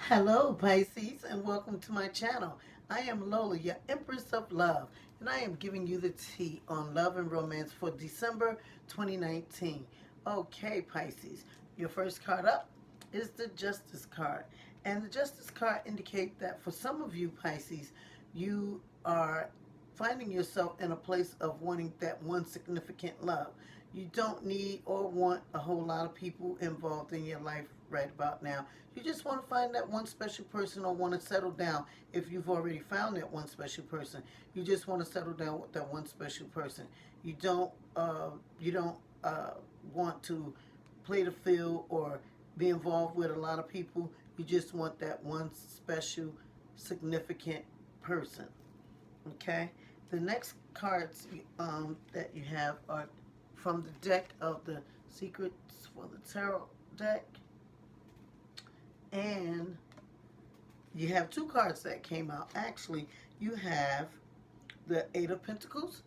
Hello, Pisces, and welcome to my channel. I am Lola, your Empress of Love, and I am giving you the tea on love and romance for December 2019. Okay, Pisces, your first card up is the Justice card. And the Justice card indicates that for some of you, Pisces, you are finding yourself in a place of wanting that one significant love. You don't need or want a whole lot of people involved in your life right about now. You just want to find that one special person or want to settle down. If you've already found that one special person, you just want to settle down with that one special person. You don't want to play the field or be involved with a lot of people. You just want that one special significant person. Okay. The next cards that you have are from the deck of the Secrets for the Tarot deck. And you have two cards that came out. Actually, you have the Eight of Pentacles.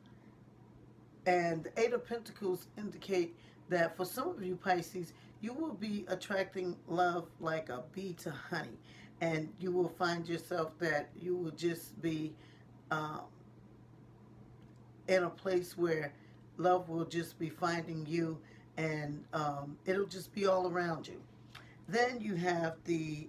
And the Eight of Pentacles indicate that for some of you, Pisces, you will be attracting love like a bee to honey. And you will find yourself that you will just be um, in a place where love will just be finding you, and it'll just be all around you. Then you have the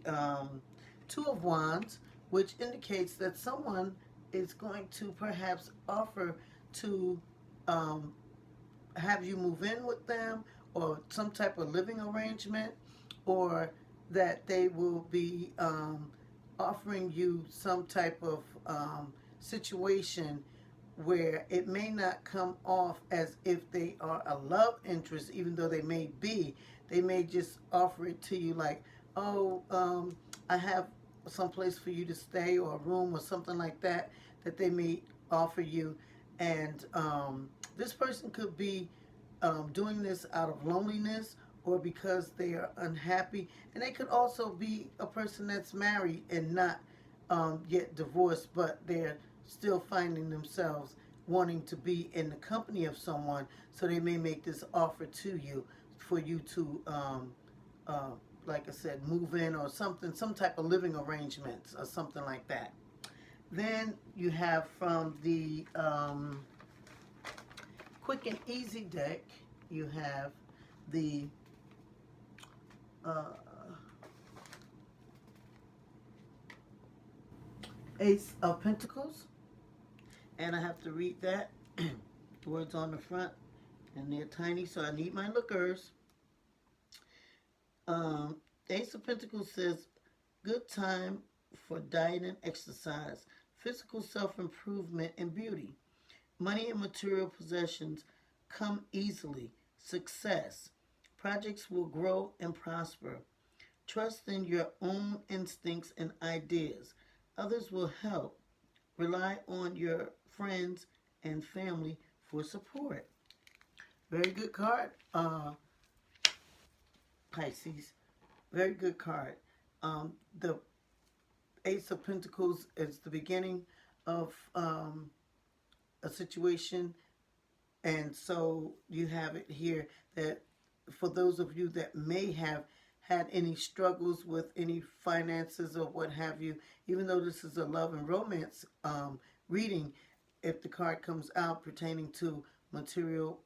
Two of Wands, which indicates that someone is going to perhaps offer to um, have you move in with them, or some type of living arrangement, or that they will be offering you some type of situation where it may not come off as if they are a love interest, even though they may be. They may just offer it to you like, oh, I have some place for you to stay, or a room or something like that, that they may offer you. And this person could be doing this out of loneliness or because they are unhappy. And they could also be a person that's married and not yet divorced, but they're still finding themselves wanting to be in the company of someone. So they may make this offer to you for you to, uh, like I said, move in or something, some type of living arrangements or something like that. Then you have from the Quick and Easy deck, you have the uh, Ace of Pentacles, and I have to read that. Words on the front, and they're tiny, so I need my lookers. Um, Ace of Pentacles says, good time for diet and exercise, physical self-improvement and beauty. Money and material possessions come easily. Success. Projects will grow and prosper. Trust in your own instincts and ideas. Others will help. Rely on your friends and family for support. Very good card, Pisces. Very good card. The Ace of Pentacles is the beginning of a situation, and so you have it here that for those of you that may have had any struggles with any finances or what have you, even though this is a love and romance reading, if the card comes out pertaining to material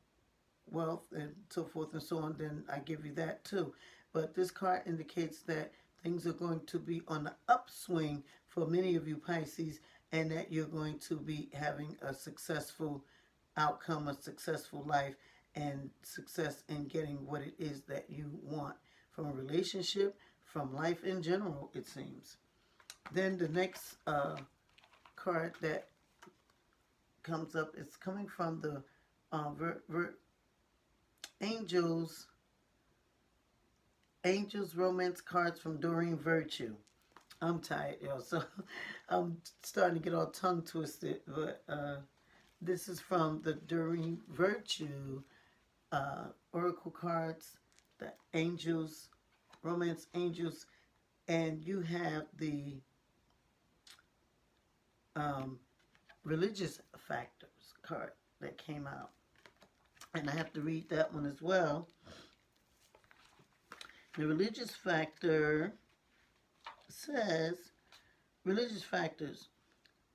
wealth and so forth and so on, then I give you that too. But this card indicates that things are going to be on the upswing for many of you Pisces, and that you're going to be having a successful outcome, a successful life, and success in getting what it is that you want from a relationship, from life in general, it seems. Then the next card that comes up is coming from the Angels romance cards from Doreen Virtue. I'm tired, y'all, so I'm starting to get all tongue twisted. But this is from the Doreen Virtue oracle cards, the Angels, romance angels, and you have the um, religious factors card that came out. And I have to read that one as well. The religious factor says religious factors.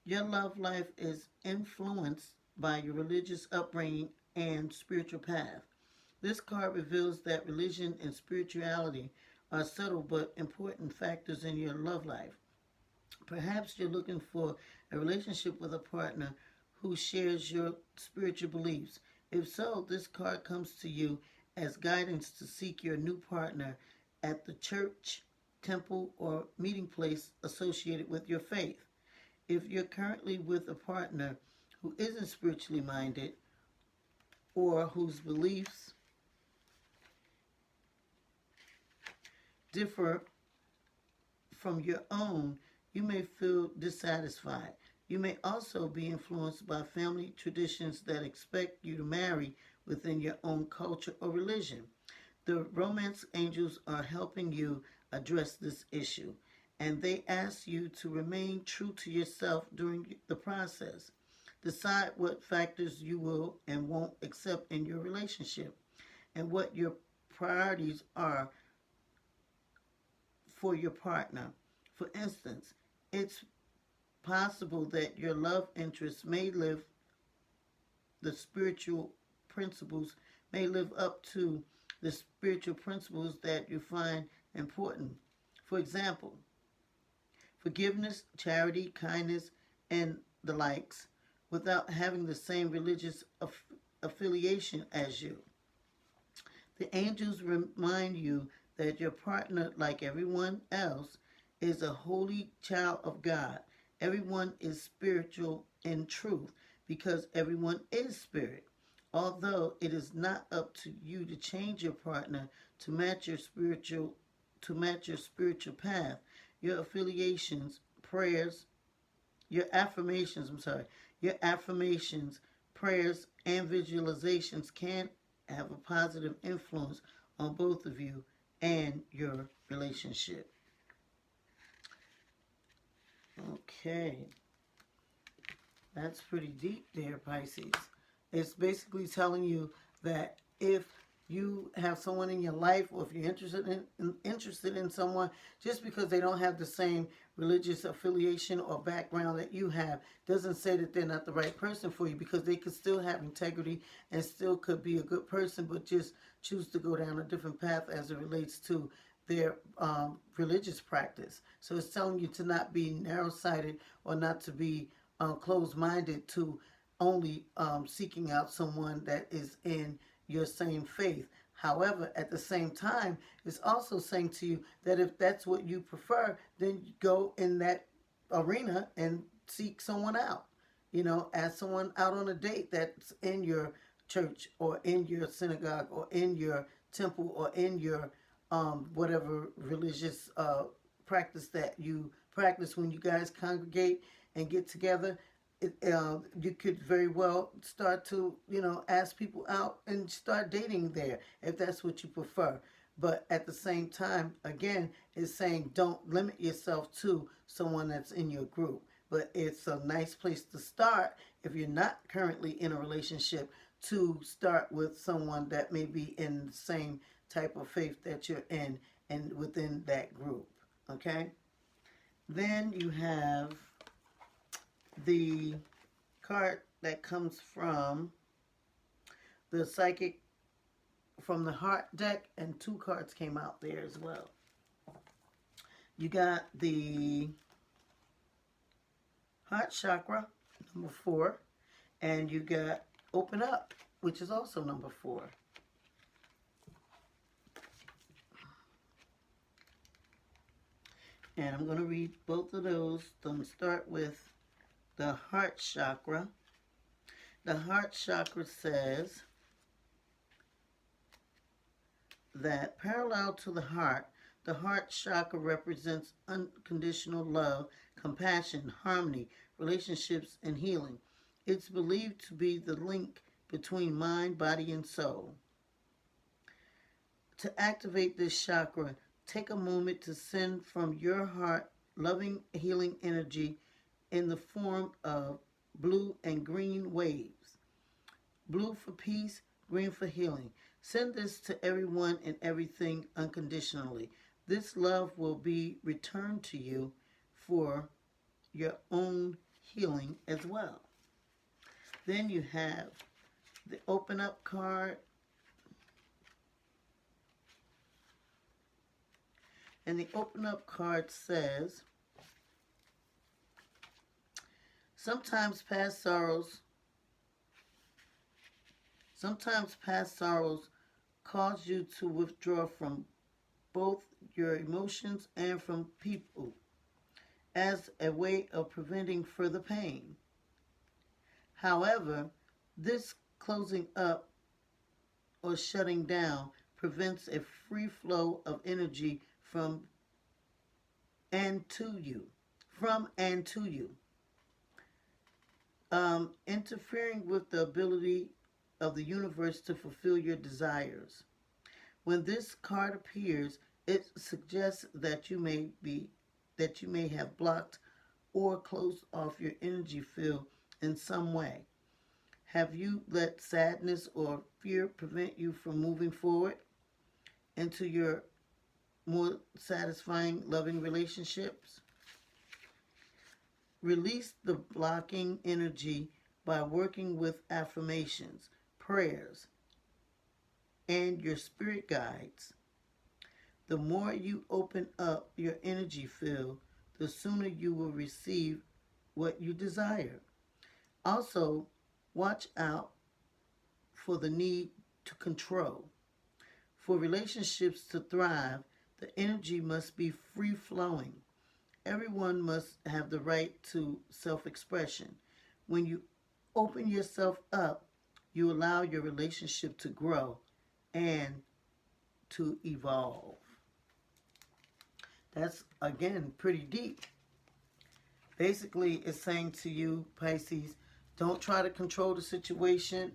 Your love life is influenced by your religious upbringing and spiritual path. This card reveals that religion and spirituality are subtle but important factors in your love life. Perhaps you're looking for a relationship with a partner who shares your spiritual beliefs. If so, this card comes to you as guidance to seek your new partner at the church, temple, or meeting place associated with your faith. If you're currently with a partner who isn't spiritually minded or whose beliefs differ from your own, you may feel dissatisfied. You may also be influenced by family traditions that expect you to marry within your own culture or religion. The romance angels are helping you address this issue, and they ask you to remain true to yourself during the process. Decide what factors you will and won't accept in your relationship and what your priorities are for your partner. For instance, it's possible that your love interest may live the spiritual principles may live up to the spiritual principles that you find important. For example, forgiveness, charity, kindness, and the likes, without having the same religious affiliation as you. The angels remind you that your partner, like everyone else, is a holy child of God. Everyone is spiritual in truth because everyone is spirit. Although it is not up to you to change your partner to match your spiritual path, your affiliations, prayers, your affirmations, I'm sorry, your affirmations, prayers, and visualizations can have a positive influence on both of you and your relationship. Okay, that's pretty deep there, Pisces. It's basically telling you that if you have someone in your life, or if you're interested in someone, just because they don't have the same religious affiliation or background that you have, doesn't say that they're not the right person for you, because they could still have integrity and still could be a good person, but just choose to go down a different path as it relates to their religious practice. So it's telling you to not be narrow-sighted or not to be closed-minded to only seeking out someone that is in your same faith. However, at the same time, it's also saying to you that if that's what you prefer, then go in that arena and seek someone out. You know, ask someone out on a date that's in your church or in your synagogue or in your temple or in your whatever religious practice that you practice when you guys congregate and get together. You could very well start to, ask people out and start dating there if that's what you prefer. But at the same time, again, it's saying don't limit yourself to someone that's in your group. But it's a nice place to start if you're not currently in a relationship, to start with someone that may be in the same type of faith that you're in and within that group. Okay? Then you have the card that comes from the psychic, from the heart deck, and two cards came out there as well. You got the heart chakra, number 4, and you got open up, which is also number 4. And I'm going to read both of those. I'm going to start with the heart chakra. The heart chakra says that parallel to the heart chakra represents unconditional love, compassion, harmony, relationships, and healing. It's believed to be the link between mind, body, and soul. To activate this chakra, take a moment to send from your heart loving, healing energy in the form of blue and green waves. Blue for peace, green for healing. Send this to everyone and everything unconditionally. This love will be returned to you for your own healing as well. Then you have the open up card. And the open up card says, sometimes past sorrows cause you to withdraw from both your emotions and from people as a way of preventing further pain. However, this closing up or shutting down prevents a free flow of energy from and to you. Interfering with the ability of the universe to fulfill your desires. When this card appears, it suggests that you may have blocked or closed off your energy field in some way. Have you let sadness or fear prevent you from moving forward into your more satisfying, loving relationships? Release the blocking energy by working with affirmations, prayers, and your spirit guides. The more you open up your energy field, the sooner you will receive what you desire. Also, watch out for the need to control. For relationships to thrive, the energy must be free flowing. Everyone must have the right to self expression. When you open yourself up, you allow your relationship to grow and to evolve. That's, again, pretty deep. Basically, it's saying to you, Pisces, don't try to control the situation.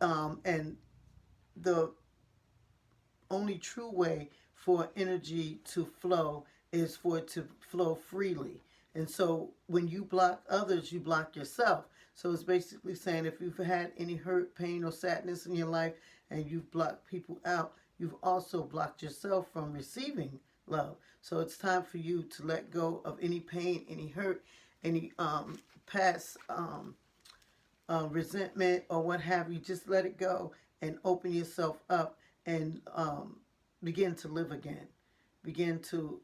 And the only true way for energy to flow is for it to flow freely. And so when you block others, you block yourself. So it's basically saying if you've had any hurt, pain, or sadness in your life and you've blocked people out, you've also blocked yourself from receiving love. So it's time for you to let go of any pain, any hurt, any past resentment or what have you. Just let it go and open yourself up and begin to live again. Begin to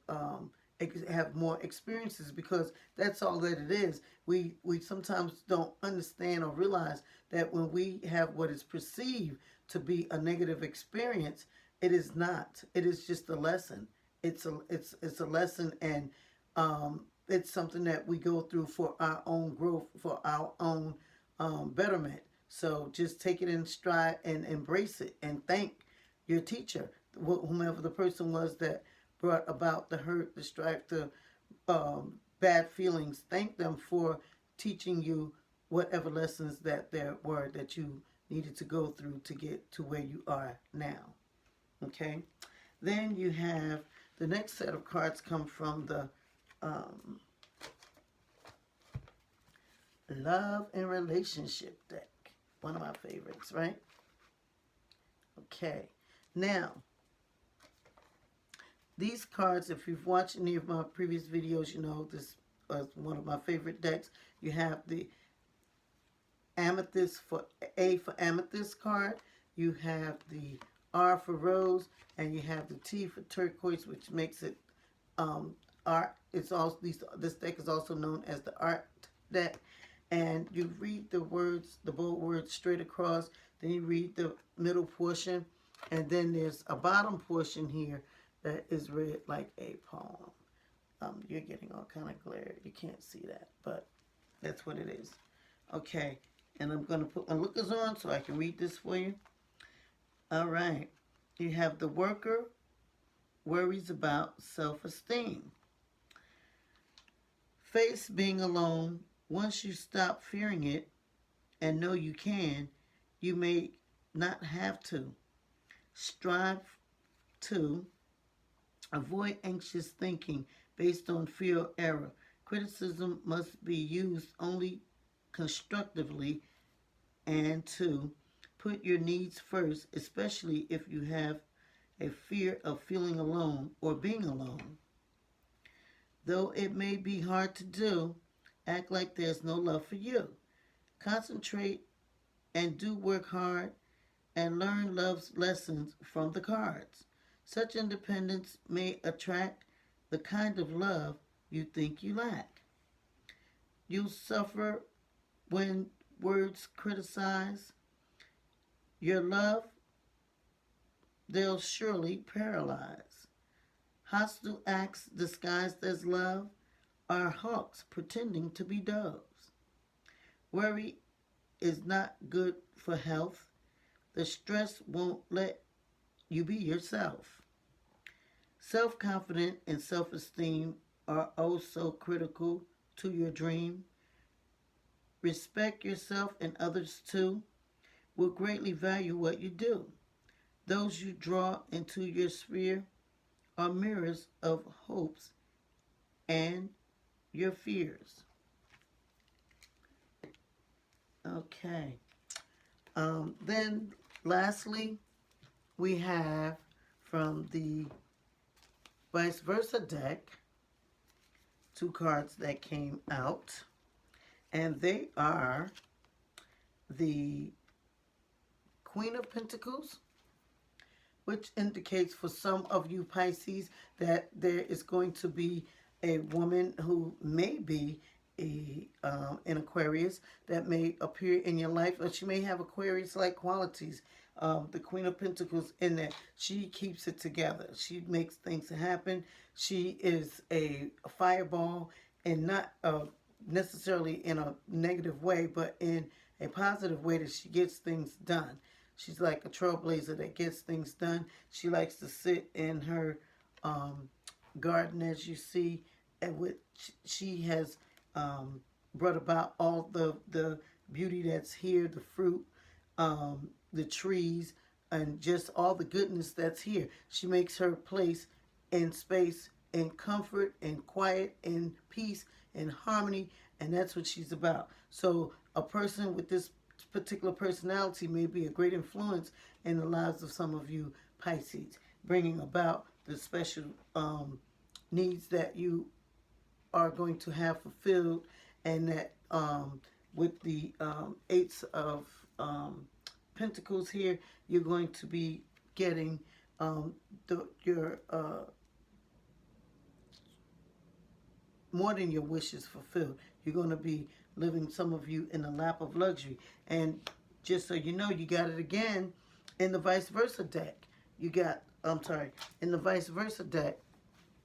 have more experiences, because that's all that it is. We sometimes don't understand or realize that when we have what is perceived to be a negative experience, it is not. It is just a lesson. It's a lesson, and it's something that we go through for our own growth, for our own betterment. So just take it in stride and embrace it, and thank your teacher, whomever the person was that brought about the hurt, the strife, the bad feelings. Thank them for teaching you whatever lessons that there were that you needed to go through to get to where you are now. Okay? Then you have the next set of cards come from the Love and Relationship deck. One of my favorites, right? Okay. Now, these cards, if you've watched any of my previous videos, you know this is one of my favorite decks. You have the Amethyst for Amethyst card. You have the R for Rose, and you have the T for Turquoise, which makes it art. It's also this deck is also known as the Art deck. And you read the words, the bold words straight across. Then you read the middle portion, and then there's a bottom portion here that is read like a poem. You're getting all kind of glare. You can't see that, but that's what it is. Okay, and I'm going to put my lookers on so I can read this for you. All right. You have the worker worries about self-esteem. Face being alone. Once you stop fearing it and know you can, you may not have to. Strive to avoid anxious thinking based on fear or error. Criticism must be used only constructively, and to put your needs first, especially if you have a fear of feeling alone or being alone. Though it may be hard to do, act like there's no love for you. Concentrate and do work hard and learn love's lessons from the cards. Such independence may attract the kind of love you think you lack. You'll suffer when words criticize your love, they'll surely paralyze. Hostile acts disguised as love are hawks pretending to be doves. Worry is not good for health. The stress won't let you be yourself. Self confidence and self esteem are also critical to your dream. Respect yourself and others too. Will greatly value what you do. Those you draw into your sphere are mirrors of hopes and your fears. Okay. Then, lastly, we have from the vice versa deck two cards that came out, and they are the Queen of Pentacles, which indicates for some of you Pisces that there is going to be a woman who may be an Aquarius that may appear in your life, or she may have Aquarius-like qualities. The Queen of Pentacles in that she keeps it together. She makes things happen. She is a fireball, and not necessarily in a negative way, but in a positive way that she gets things done. She's like a trailblazer that gets things done. She likes to sit in her garden, as you see, and which she has brought about all the beauty that's here, the fruit, the trees, and just all the goodness that's here. She makes her place in space, in comfort, in quiet, in peace, in harmony, and that's what she's about. So a person with this particular personality may be a great influence in the lives of some of you Pisces, bringing about the special needs that you are going to have fulfilled, and that with the eights of Pentacles here, you're going to be getting your more than your wishes fulfilled. You're going to be living, some of you, in a lap of luxury. And just so you know, you got it again in the vice versa deck. You got, in the vice versa deck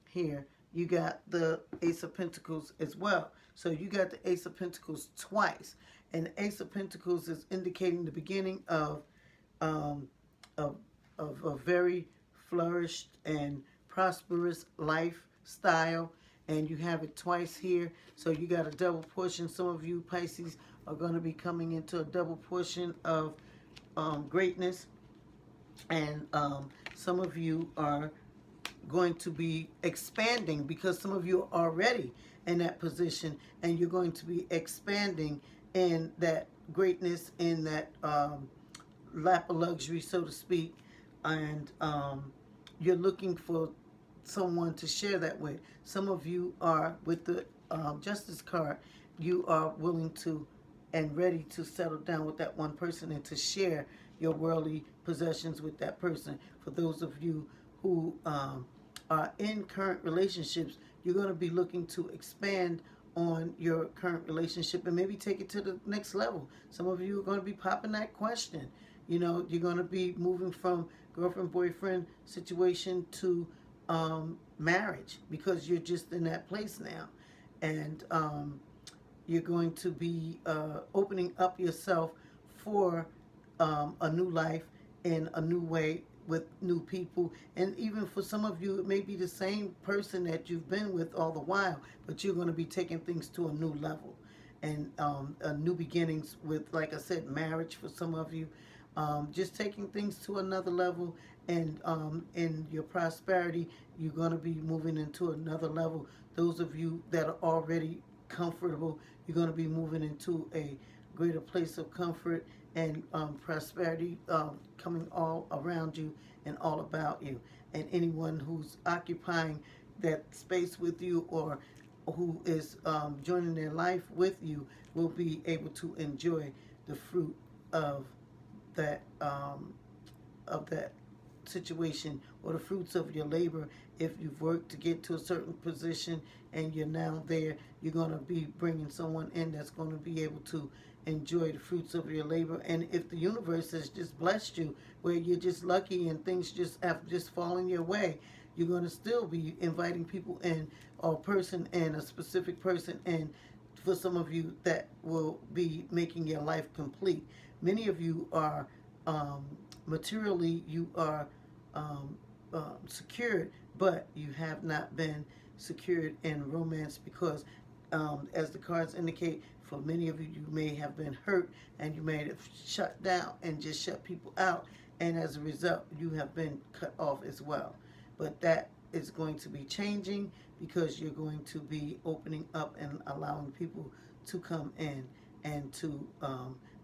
here, you got the Ace of Pentacles as well. So you got the Ace of Pentacles twice. And the Ace of Pentacles is indicating the beginning of a very flourished and prosperous lifestyle. And you have it twice here. So you got a double portion. Some of you Pisces are going to be coming into a double portion of greatness. And some of you are going to be expanding, because some of you are already in that position, and you're going to be expanding in that greatness, in that lap of luxury, so to speak. And you're looking for someone to share that with. Some of you are, with the Justice card, you are willing to and ready to settle down with that one person and to share your worldly possessions with that person. For those of you who are in current relationships, you're going to be looking to expand on your current relationship and maybe take it to the next level. Some of you are going to be popping that question. You know, you're going to be moving from girlfriend-boyfriend situation to marriage, because you're just in that place now. And you're going to be opening up yourself for a new life in a new way with new people. And even for some of you, it may be the same person that you've been with all the while, but you're going to be taking things to a new level. And new beginnings with, like I said, marriage for some of you. Just taking things to another level. And in your prosperity, you're going to be moving into another level. Those of you that are already comfortable, you're going to be moving into a greater place of comfort and prosperity coming all around you and all about you. And anyone who's occupying that space with you or who is joining their life with you will be able to enjoy the fruit of that of that situation or the fruits of your labor. If you've worked to get to a certain position and you're now there, you're going to be bringing someone in that's going to be able to enjoy the fruits of your labor. And if the universe has just blessed you where you're just lucky and things just have just fallen your way, you're going to still be inviting people in, or a person in, a specific person in. For some of you, that will be making your life complete. Many of you are um, materially, you are secured, but you have not been secured in romance because, as the cards indicate, for many of you, you may have been hurt and you may have shut down and just shut people out, and as a result, you have been cut off as well. But that is going to be changing because you're going to be opening up and allowing people to come in and to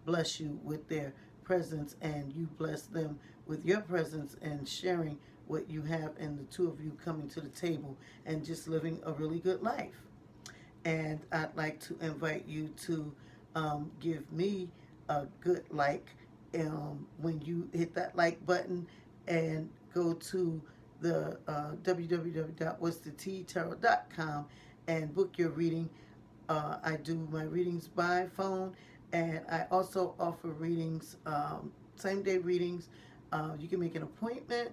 bless you with their presence, and you bless them with your presence and sharing what you have, and the two of you coming to the table and just living a really good life. And I'd like to invite you to give me a good like when you hit that like button and go to the www.whatsthettarot.com and book your reading. I do my readings by phone, and I also offer readings, same day readings. You can make an appointment.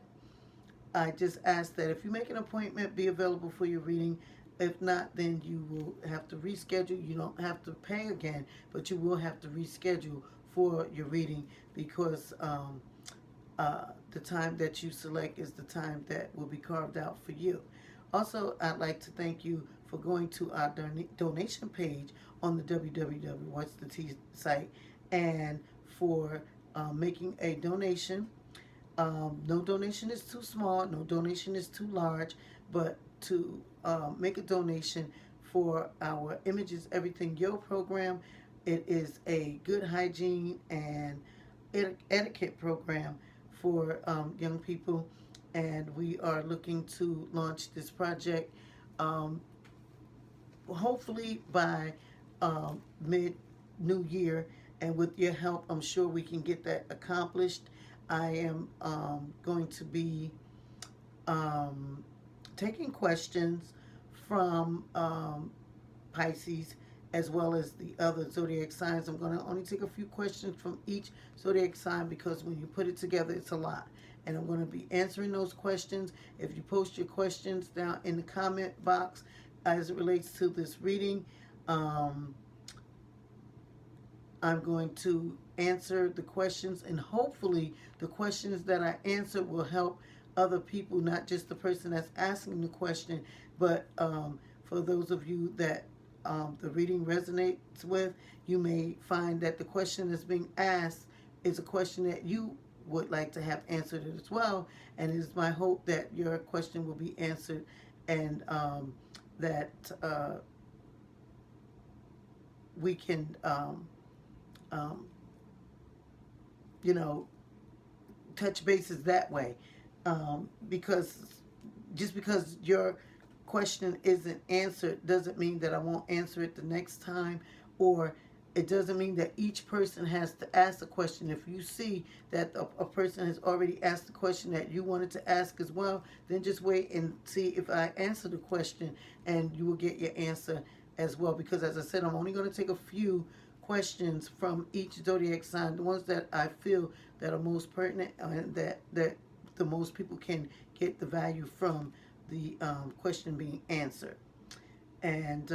I just ask that if you make an appointment, be available for your reading. If not, then you will have to reschedule. You don't have to pay again, but you will have to reschedule for your reading because the time that you select is the time that will be carved out for you. Also, I'd like to thank you for going to our donation page on the www What's the Tea site and for making a donation. No donation is too small, no donation is too large, but to make a donation for our Images Everything Yo program, it is a good hygiene and etiquette program for young people, and we are looking to launch this project hopefully by mid new year, and with your help I'm sure we can get that accomplished. I am going to be um, taking questions from Pisces as well as the other zodiac signs. I'm going to only take a few questions from each zodiac sign because when you put it together, it's a lot. And I'm going to be answering those questions. If you post your questions down in the comment box as it relates to this reading, um, I'm going to answer the questions, and hopefully the questions that I answer will help other people, not just the person that's asking the question, but for those of you that the reading resonates with, you may find that the question that's being asked is a question that you would like to have answered as well. And it is my hope that your question will be answered, and that we can um, you know, touch bases that way. Because just because your question isn't answered doesn't mean that I won't answer it the next time, or it doesn't mean that each person has to ask a question. If you see that a person has already asked the question that you wanted to ask as well, then just wait and see if I answer the question, and you will get your answer as well. Because as I said, I'm only going to take a few questions from each zodiac sign, the ones that I feel that are most pertinent and that the most people can get the value from the question being answered. And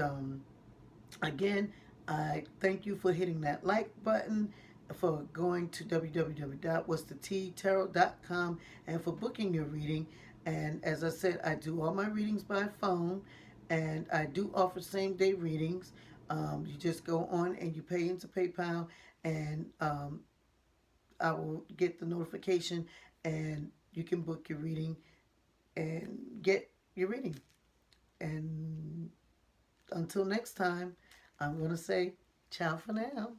again, I thank you for hitting that like button, for going to www.whatsthettarot.com, and for booking your reading. And as I said, I do all my readings by phone, and I do offer same day readings. You just go on and you pay into PayPal, and I will get the notification, and you can book your reading and get your reading. And until next time, I'm going to say ciao for now.